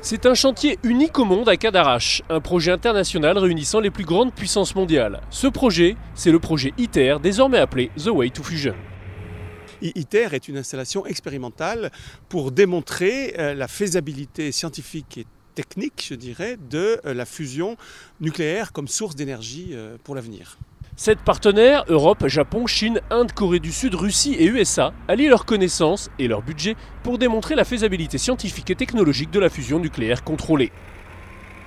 C'est un chantier unique au monde à Cadarache, un projet international réunissant les plus grandes puissances mondiales. Ce projet, c'est le projet ITER, désormais appelé The Way to Fusion. ITER est une installation expérimentale pour démontrer la faisabilité scientifique et technique, je dirais, de la fusion nucléaire comme source d'énergie pour l'avenir. 7 partenaires, Europe, Japon, Chine, Inde, Corée du Sud, Russie et USA, allient leurs connaissances et leur budget pour démontrer la faisabilité scientifique et technologique de la fusion nucléaire contrôlée.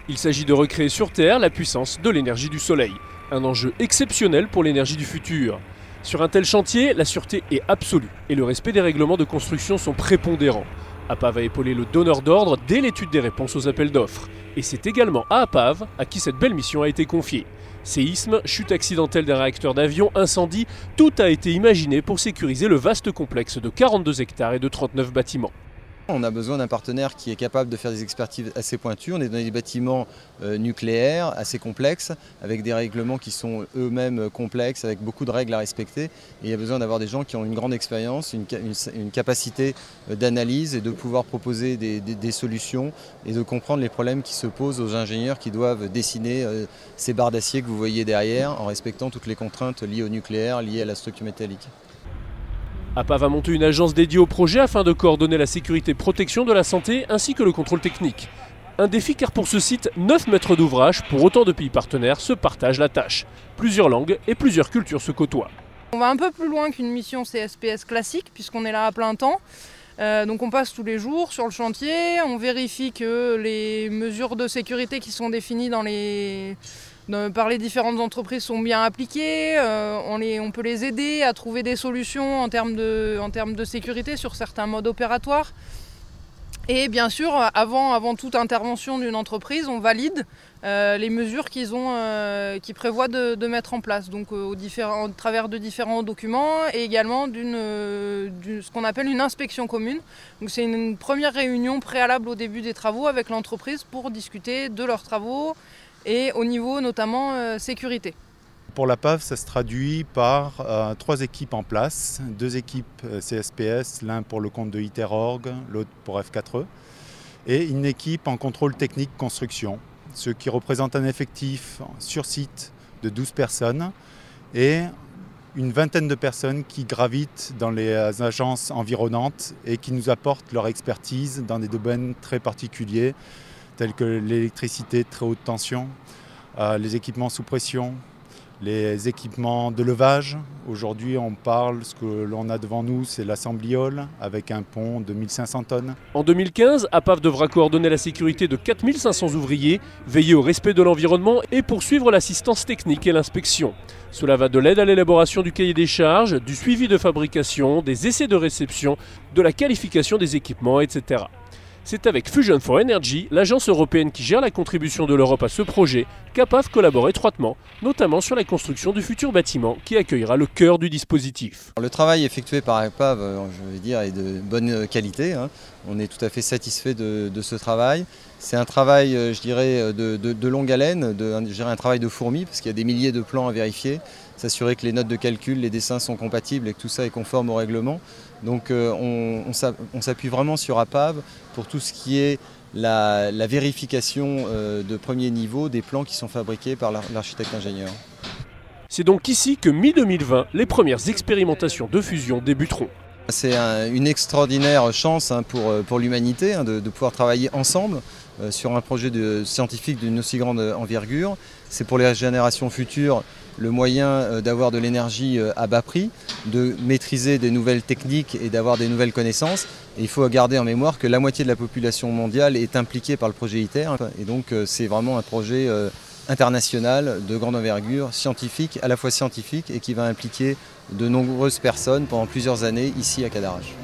Il s'agit de recréer sur Terre la puissance de l'énergie du Soleil, un enjeu exceptionnel pour l'énergie du futur. Sur un tel chantier, la sûreté est absolue et le respect des règlements de construction sont prépondérants. APAV a épaulé le donneur d'ordre dès l'étude des réponses aux appels d'offres. Et c'est également à APAV à qui cette belle mission a été confiée. Séisme, chute accidentelle d'un réacteur d'avion, incendie, tout a été imaginé pour sécuriser le vaste complexe de 42 hectares et de 39 bâtiments. On a besoin d'un partenaire qui est capable de faire des expertises assez pointues. On est dans des bâtiments nucléaires assez complexes, avec des règlements qui sont eux-mêmes complexes, avec beaucoup de règles à respecter. Et il y a besoin d'avoir des gens qui ont une grande expérience, une capacité d'analyse et de pouvoir proposer des solutions et de comprendre les problèmes qui se posent aux ingénieurs qui doivent dessiner ces barres d'acier que vous voyez derrière en respectant toutes les contraintes liées au nucléaire, liées à la structure métallique. APAV a monté une agence dédiée au projet afin de coordonner la sécurité et protection de la santé ainsi que le contrôle technique. Un défi car pour ce site, 9 maîtres d'ouvrage pour autant de pays partenaires se partagent la tâche. Plusieurs langues et plusieurs cultures se côtoient. On va un peu plus loin qu'une mission CSPS classique puisqu'on est là à plein temps. Donc on passe tous les jours sur le chantier, on vérifie que les mesures de sécurité qui sont définies par les différentes entreprises sont bien appliquées, on peut les aider à trouver des solutions en termes de sécurité sur certains modes opératoires. Et bien sûr, avant toute intervention d'une entreprise, on valide les mesures qu'ils prévoient de mettre en place, donc au travers de différents documents et également ce qu'on appelle une inspection commune. Donc c'est une première réunion préalable au début des travaux avec l'entreprise pour discuter de leurs travaux et au niveau notamment sécurité. Pour l'APAV, ça se traduit par 3 équipes en place, 2 équipes CSPS, l'un pour le compte de ITER-Org, l'autre pour F4E, et une équipe en contrôle technique construction, ce qui représente un effectif sur site de 12 personnes et une vingtaine de personnes qui gravitent dans les agences environnantes et qui nous apportent leur expertise dans des domaines très particuliers, tels que l'électricité de très haute tension, les équipements sous pression, les équipements de levage. Aujourd'hui, ce que l'on a devant nous, c'est l'assembliole avec un pont de 1500 tonnes. En 2015, APAV devra coordonner la sécurité de 4500 ouvriers, veiller au respect de l'environnement et poursuivre l'assistance technique et l'inspection. Cela va de l'aide à l'élaboration du cahier des charges, du suivi de fabrication, des essais de réception, de la qualification des équipements, etc. C'est avec Fusion for Energy, l'agence européenne qui gère la contribution de l'Europe à ce projet, qu'APAV collabore étroitement, notamment sur la construction du futur bâtiment qui accueillera le cœur du dispositif. Le travail effectué par APAV, je veux dire, est de bonne qualité. On est tout à fait satisfait de ce travail. C'est un travail, je dirais, de longue haleine, un travail de fourmi, parce qu'il y a des milliers de plans à vérifier, s'assurer que les notes de calcul, les dessins sont compatibles et que tout ça est conforme au règlement. Donc on s'appuie vraiment sur APAV pour tout ce qui est la vérification de premier niveau des plans qui sont fabriqués par l'architecte ingénieur. C'est donc ici que mi-2020, les premières expérimentations de fusion débuteront. C'est une extraordinaire chance pour l'humanité de pouvoir travailler ensemble sur un projet scientifique d'une aussi grande envergure. C'est pour les générations futures le moyen d'avoir de l'énergie à bas prix, de maîtriser des nouvelles techniques et d'avoir des nouvelles connaissances. Et il faut garder en mémoire que la moitié de la population mondiale est impliquée par le projet ITER. Et donc c'est vraiment un projet international de grande envergure, scientifique, à la fois scientifique et qui va impliquer de nombreuses personnes pendant plusieurs années ici à Cadarache.